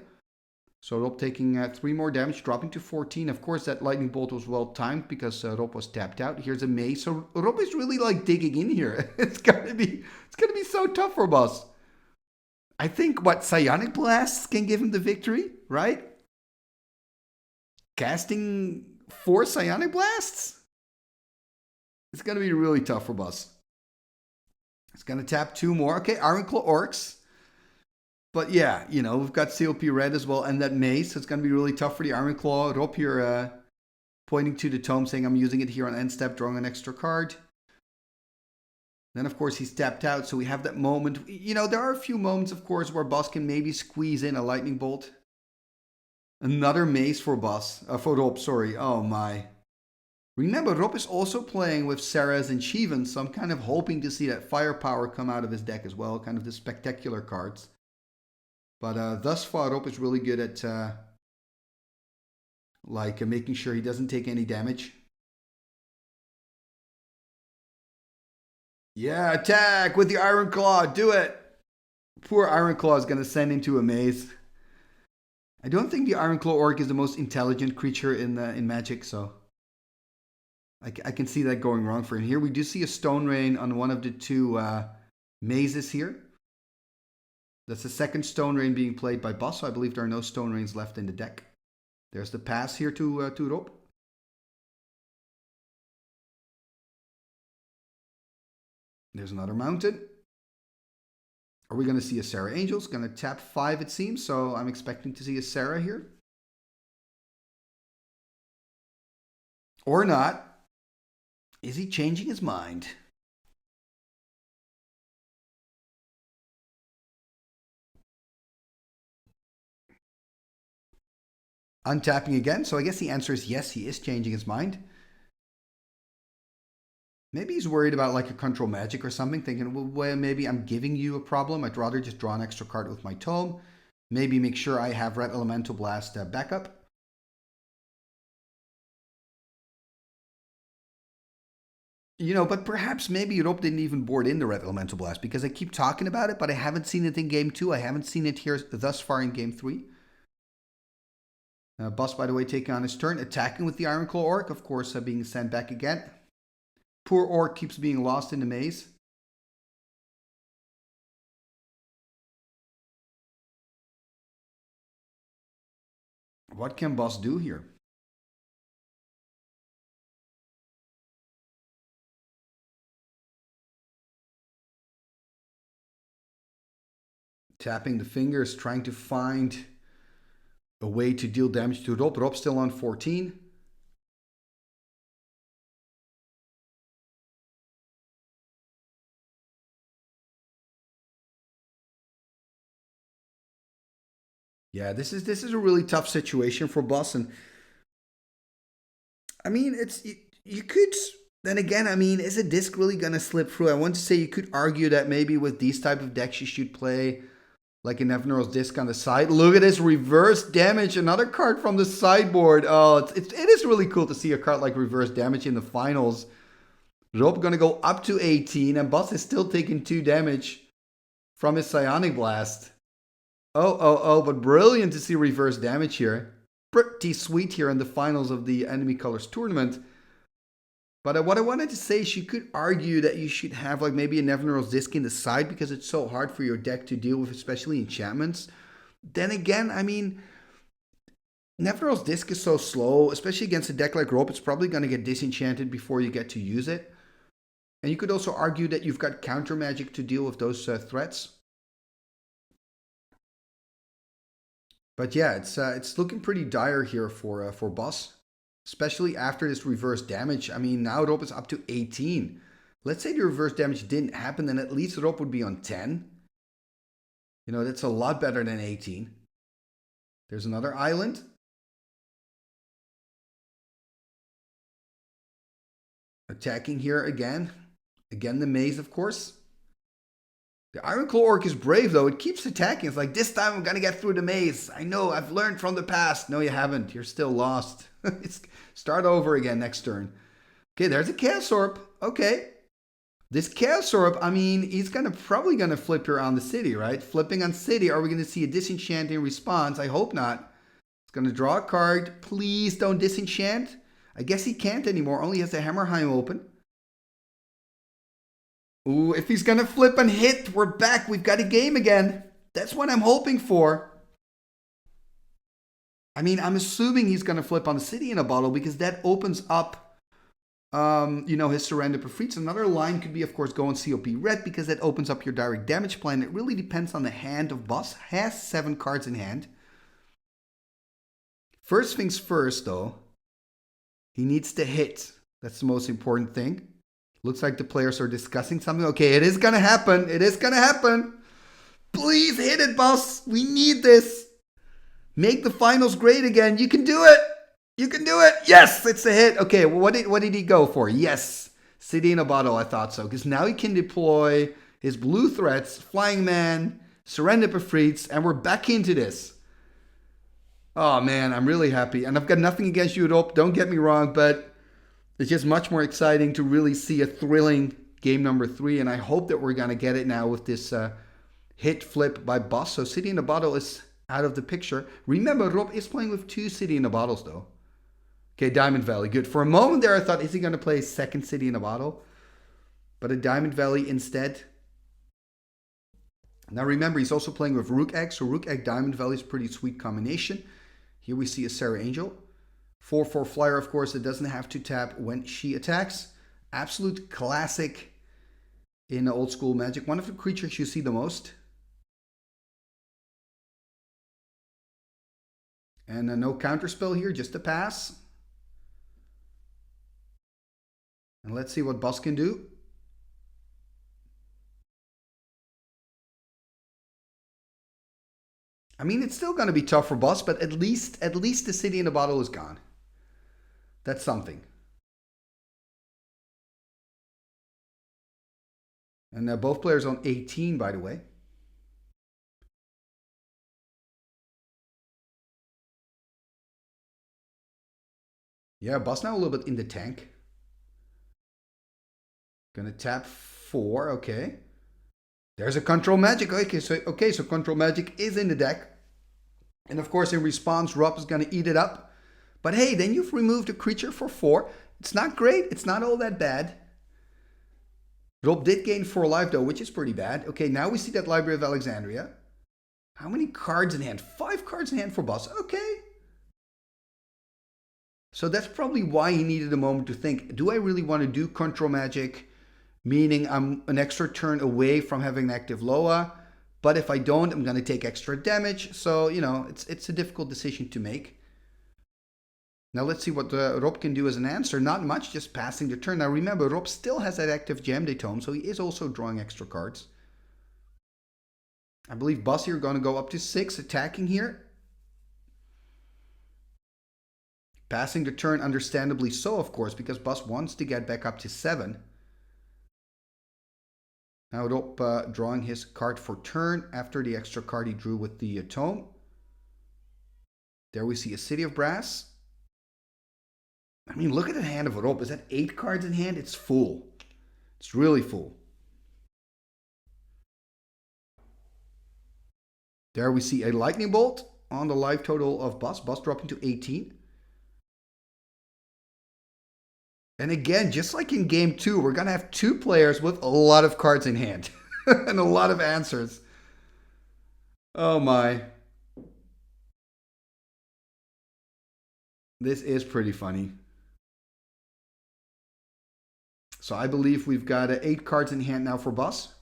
So Rob taking 3 more damage, dropping to 14. Of course, that Lightning Bolt was well timed because Rob was tapped out. Here's a Maze. So Rob is really like digging in here. It's gonna be so tough for Boss. I think Psionic Blasts can give him the victory, right? Casting 4 Psionic Blasts? It's gonna be really tough for Boss. It's gonna tap 2 more. Okay, Ironclaw Orcs. But yeah, you know, we've got COP red as well, and that Maze, so it's going to be really tough for the Ironclaw. Rob here pointing to the tome, saying I'm using it here on end step, drawing an extra card. Then, of course, he's tapped out, so we have that moment. You know, there are a few moments, of course, where Boss can maybe squeeze in a Lightning Bolt. Another Maze for Rob, sorry. Oh, my. Remember, Rob is also playing with Sarahs and Shivans, so I'm kind of hoping to see that firepower come out of his deck as well, kind of the spectacular cards. But thus far, Rob is really good at making sure he doesn't take any damage. Yeah, attack with the Iron Claw. Do it. Poor Iron Claw is going to send into a maze. I don't think the Iron Claw Orc is the most intelligent creature in Magic, so I can see that going wrong for him. Here we do see a Stone Rain on one of the 2 mazes here. That's the second Stone Rain being played by Boss, so I believe there are no Stone Rains left in the deck. There's the pass here to Rob. There's another mountain. Are we going to see a Sarah Angel? It's going to tap 5, it seems, so I'm expecting to see a Sarah here. Or not. Is he changing his mind? Untapping again, so I guess the answer is yes, he is changing his mind. Maybe he's worried about like a control magic or something, thinking, well, maybe I'm giving you a problem. I'd rather just draw an extra card with my tome. Maybe make sure I have Red Elemental Blast backup. You know, but perhaps maybe Rob didn't even board in the Red Elemental Blast, because I keep talking about it, but I haven't seen it in Game 2. I haven't seen it here thus far in Game 3. Boss, by the way, taking on his turn, attacking with the Ironclaw Orc, of course, being sent back again. Poor Orc keeps being lost in the maze. What can Boss do here? Tapping the fingers, trying to find a way to deal damage to Rob. Rob's still on 14. Yeah, this is a really tough situation for Boss, and I mean, you could. Then again, I mean, is a disc really gonna slip through? I want to say you could argue that maybe with these type of decks you should play like an Nevinyrral's Disc on the side. Look at this reverse damage, another card from the sideboard. Oh, it is really cool to see a card like reverse damage in the finals. Rob gonna go up to 18, and Boss is still taking 2 damage from his Psionic Blast. Oh, but brilliant to see reverse damage here. Pretty sweet here in the finals of the Enemy Colors tournament. But what I wanted to say is you could argue that you should have like maybe a Nevinyrral's Disc in the side because it's so hard for your deck to deal with, especially enchantments. Then again, I mean, Nevinyrral's Disc is so slow, especially against a deck like Rob. It's probably going to get disenchanted before you get to use it. And you could also argue that you've got counter magic to deal with those threats. But yeah, it's looking pretty dire here for Boss. Especially after this reverse damage. I mean, now Rob is up to 18. Let's say the reverse damage didn't happen, then at least Rob would be on 10. You know, that's a lot better than 18. There's another island. Attacking here again. Again, the maze, of course. The Ironclaw Orc is brave, though. It keeps attacking. It's like, this time I'm going to get through the maze. I know, I've learned from the past. No, you haven't. You're still lost. Start over again next turn. Okay, there's a Chaos Orb. Okay. This Chaos Orb, I mean, he's probably going to flip here on the city, right? Flipping on city. Are we going to see a disenchanting response? I hope not. It's going to draw a card. Please don't disenchant. I guess he can't anymore. Only has the Hammerheim open. Ooh, if he's going to flip and hit, we're back. We've got a game again. That's what I'm hoping for. I mean, I'm assuming he's going to flip on the city in a bottle because that opens up, you know, his Serendib Efreet. Another line could be, of course, go on COP red because that opens up your direct damage plan. It really depends on the hand of Boss. Has 7 cards in hand. First things first, though. He needs to hit. That's the most important thing. Looks like the players are discussing something. Okay, it is going to happen. It is going to happen. Please hit it, Boss. We need this. Make the finals great again. You can do it. You can do it. Yes, it's a hit. Okay, well, what did he go for? Yes, City in a Bottle. I thought so. Because now he can deploy his blue threats, Flying Man, Serendib Efreets, and we're back into this. Oh, man, I'm really happy. And I've got nothing against you at all. Don't get me wrong, but it's just much more exciting to really see a thrilling game number 3. And I hope that we're going to get it now with this hit flip by Boss. So City in a Bottle is out of the picture. Remember, Rob is playing with 2 City in a Bottles, though. Okay, Diamond Valley. Good. For a moment there, I thought, is he going to play a second City in a Bottle? But a Diamond Valley instead. Now remember, he's also playing with Rook Egg. So Rook Egg Diamond Valley is a pretty sweet combination. Here we see a Sarah Angel. 4/4 flyer, of course, it doesn't have to tap when she attacks. Absolute classic in old school Magic. One of the creatures you see the most. And no counterspell here, just a pass. And let's see what Boss can do. I mean, it's still going to be tough for Boss, but at least the City in a Bottle is gone. That's something. And both players on 18, by the way. Yeah, Boss now a little bit in the tank. Gonna tap 4, okay. There's a Control Magic. Okay, so Control Magic is in the deck. And of course, in response, Rob is going to eat it up. But hey, then you've removed a creature for 4. It's not great. It's not all that bad. Rob did gain 4 life though, which is pretty bad. Okay, now we see that Library of Alexandria. How many cards in hand? 5 cards in hand for boss. Okay. So that's probably why he needed a moment to think, do I really want to do control magic? Meaning I'm an extra turn away from having an active Loa. But if I don't, I'm going to take extra damage. So, you know, it's a difficult decision to make. Now let's see what Rob can do as an answer. Not much, just passing the turn. Now remember, Rob still has that active Gem Day Tome, so he is also drawing extra cards. I believe Bas here going to go up to 6, attacking here. Passing the turn, understandably so, of course, because Bas wants to get back up to 7. Now Rob drawing his card for turn after the extra card he drew with the tome. There we see a City of Brass. I mean, look at the hand of Rob. Is that 8 cards in hand? It's full. It's really full. There we see a Lightning Bolt on the life total of Bas. Bas dropping to 18. And again, just like in game 2, we're going to have 2 players with a lot of cards in hand. And a lot of answers. Oh my. This is pretty funny. So I believe we've got 8 cards in hand now for Bas.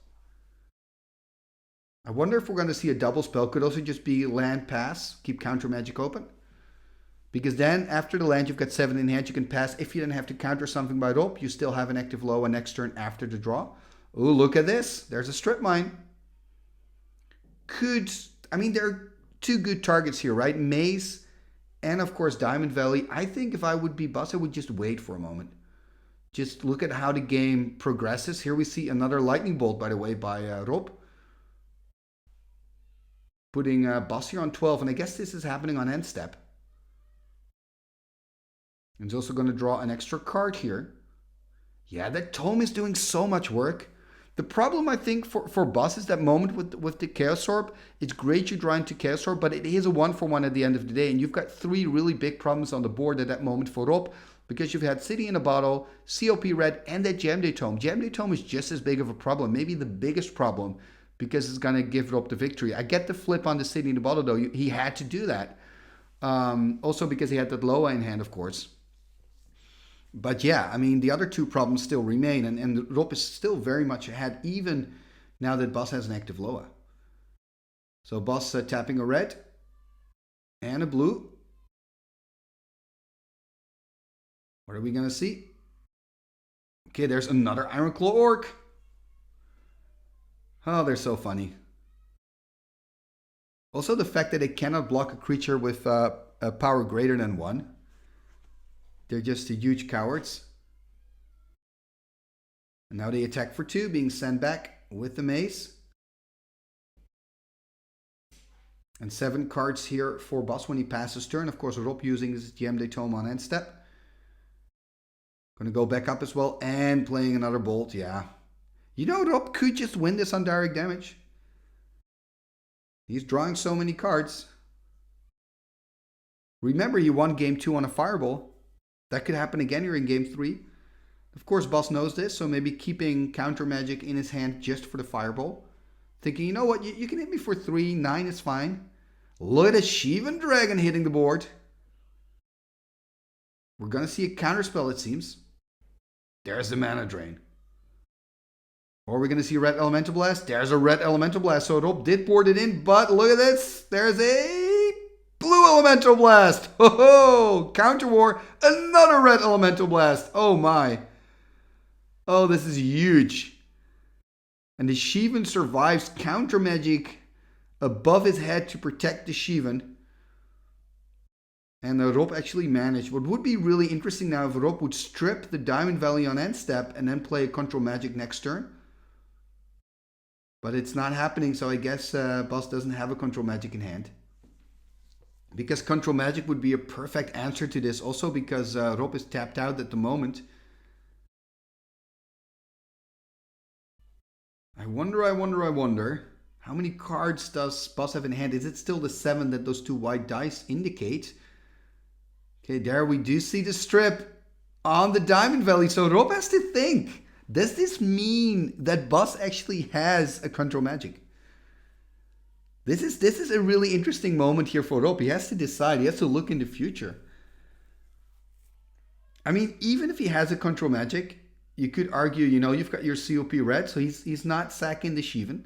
I wonder if we're going to see a double spell. Could also just be land, pass, keep counter magic open. Because then, after the land, you've got 7 in hand. You can pass. If you then have to counter something by Rob, you still have an active Loa next turn after the draw. Oh, look at this. There's a strip mine. I mean, there are 2 good targets here, right? Maze and, of course, Diamond Valley. I think if I would be Bas, I would just wait for a moment. Just look at how the game progresses. Here we see another Lightning Bolt, by the way, by Rob. Putting Bas here on 12. And I guess this is happening on end step. And he's also going to draw an extra card here. Yeah, that tome is doing so much work. The problem, I think, for Bas is that moment with the Chaos Orb. It's great you draw into Chaos Orb, but it is a 1-for-1 at the end of the day. And you've got 3 really big problems on the board at that moment for Rob. Because you've had City in a Bottle, COP Red, and that Gem Day Tome. Gem Day Tome is just as big of a problem. Maybe the biggest problem. Because it's going to give Rob the victory. I get the flip on the City in a Bottle, though. He had to do that. Also because he had that Loa in hand, of course. But yeah, I mean, the other 2 problems still remain. And Rob is still very much ahead, even now that Bas has an active Loa. So Bas tapping a red and a blue. What are we going to see? Okay, there's another Ironclaw Orc. Oh, they're so funny. Also, the fact that they cannot block a creature with a power greater than 1. They're just huge cowards. And now they attack for 2, being sent back with the mace. And 7 cards here for Bas when he passes turn. Of course, Rob using his Gem Day Tome on end step. Going to go back up as well and playing another bolt. Yeah. You know, Rob could just win this on direct damage. He's drawing so many cards. Remember, he won game 2 on a fireball. That could happen again here in game 3. Of course, Bas knows this, so maybe keeping counter magic in his hand just for the fireball. Thinking, you know what, you can hit me for 3, 9 is fine. Look at a Shivan Dragon hitting the board. We're going to see a counterspell, it seems. There's the Mana Drain. Or we're going to see a Red Elemental Blast. There's a Red Elemental Blast. So Rob did board it in, but look at this. There's a Blue Elemental Blast. Ho ho! Counter War. Another Red Elemental Blast. Oh my. Oh, this is huge. And the Shivan survives counter magic above his head to protect the Shivan. And Rob actually managed. What would be really interesting now if Rob would strip the Diamond Valley on end step and then play a control magic next turn. But it's not happening, so I guess Bas doesn't have a control magic in hand. Because control magic would be a perfect answer to this. Also because Rob is tapped out at the moment. I wonder. How many cards does Boss have in hand? Is it still the 7 that those 2 white dice indicate? Okay, there we do see the strip on the Diamond Valley. So Rob has to think. Does this mean that Boss actually has a control magic? This is a really interesting moment here for Rob. He has to decide. He has to look in the future. I mean, even if he has a control magic, you could argue, you know, you've got your COP red, so he's not sacking the Shivan.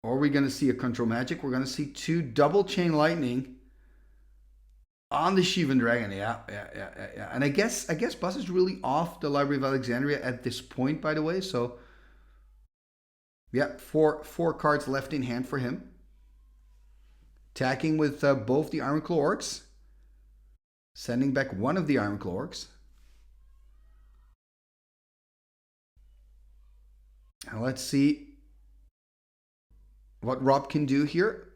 Or are we going to see a control magic? We're going to see 2 double chain lightning on the Shivan Dragon. Yeah. And I guess Boss is really off the Library of Alexandria at this point, by the way. So yeah, four cards left in hand for him. Attacking with both the Ironclaw Orcs. Sending back one of the Ironclaw Orcs. Now let's see what Rob can do here.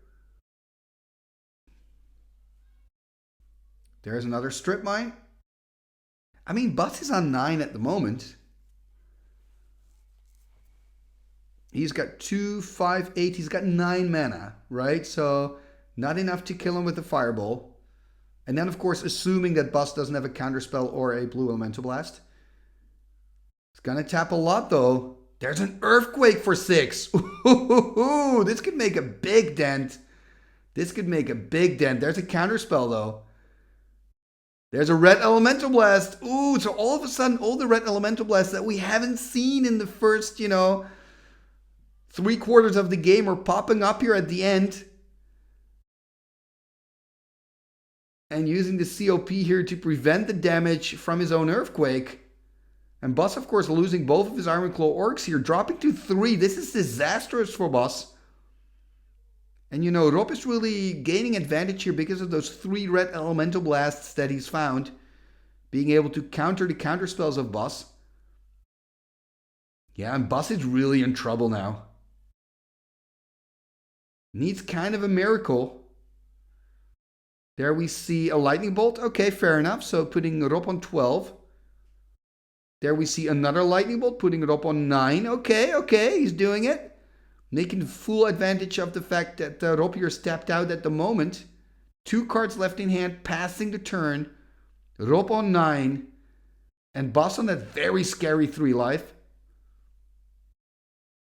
There's another strip mine. I mean, Boss is on 9 at the moment. He's got 2, 5, 8. He's got 9 mana, right? So not enough to kill him with the Fireball. And then, of course, assuming that Boss doesn't have a Counterspell or a Blue Elemental Blast. He's going to tap a lot, though. There's an Earthquake for 6. Ooh, this could make a big dent. There's a Counterspell, though. There's a Red Elemental Blast. Ooh, so all of a sudden, all the Red Elemental Blasts that we haven't seen in the first, 3/4 of the game are popping up here at the end. And using the COP here to prevent the damage from his own Earthquake. And Boss, of course, losing both of his Ironclaw Orcs here, dropping to 3. This is disastrous for Boss. And Rob is really gaining advantage here because of those 3 Red Elemental Blasts that he's found. Being able to counter the counterspells of Boss. Yeah, and Boss is really in trouble now. Needs kind of a miracle. There we see a Lightning Bolt. Okay, fair enough. So putting Rob on 12. There we see another Lightning Bolt, putting it up on 9. Okay, he's doing it. Making full advantage of the fact that Rob here stepped out at the moment. 2 cards left in hand, passing the turn. Rob on 9. And Boss on that very scary 3 life.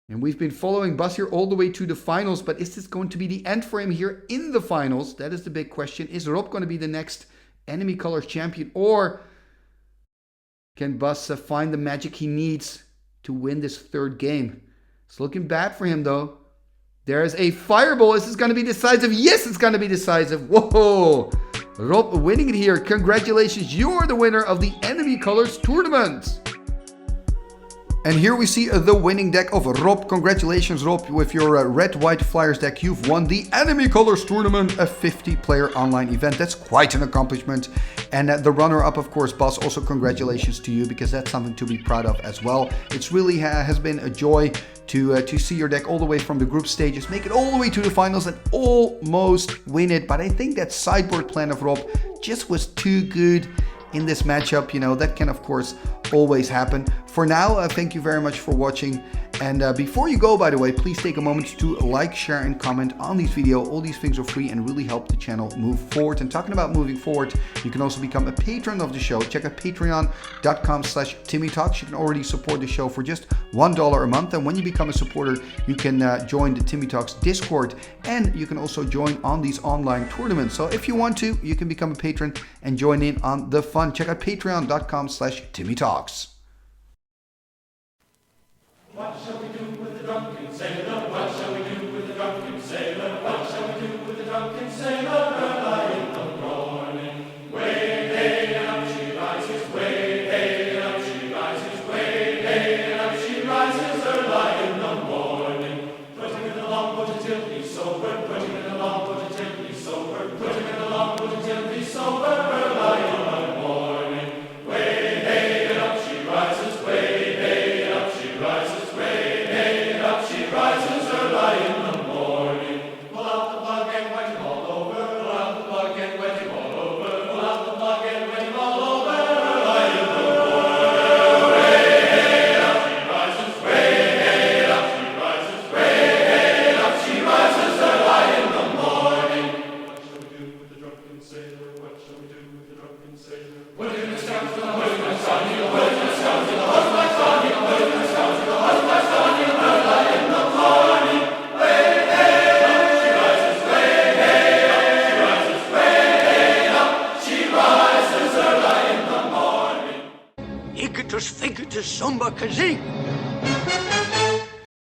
And we've been following Boss here all the way to the finals. But is this going to be the end for him here in the finals? That is the big question. Is Rob going to be the next enemy colors champion? Or can Boss find the magic he needs to win this 3rd game? It's looking bad for him, though. There's a Fireball. Is this going to be decisive? Yes, it's going to be decisive. Whoa! Rob winning it here. Congratulations. You are the winner of the Enemy Colors Tournament. And here we see the winning deck of Rob. Congratulations, Rob, with your Red-White Flyers deck. You've won the Enemy Colors Tournament, a 50-player online event. That's quite an accomplishment. And the runner-up, of course, Boss, also congratulations to you, because that's something to be proud of as well. It's really has been a joy to see your deck all the way from the group stages, make it all the way to the finals and almost win it. But I think that sideboard plan of Rob just was too good in this matchup. That can, of course, always happen. For now, thank you very much for watching. And before you go, by the way, please take a moment to like, share, and comment on this video. All these things are free and really help the channel move forward. And talking about moving forward, you can also become a patron of the show. Check out patreon.com/TimmyTalks. You can already support the show for just $1 a month. And when you become a supporter, you can join the Timmy Talks Discord. And you can also join on these online tournaments. So if you want to, you can become a patron and join in on the fun. Check out patreon.com/TimmyTalks. What shall we do with the drunken sailor? What shall we do with the drunken sailor? What shall we do with the drunken sailor? Early in the morning, way hey and up she rises, way hey and up she rises, way hey and up she rises. Early in the morning, putting in the longboat until he's sober, putting in the longboat until he's sober, putting in the longboat until he's sober. Early in the morning, way hey and up she rises. Fingitus, fingitus, sumba, kazee.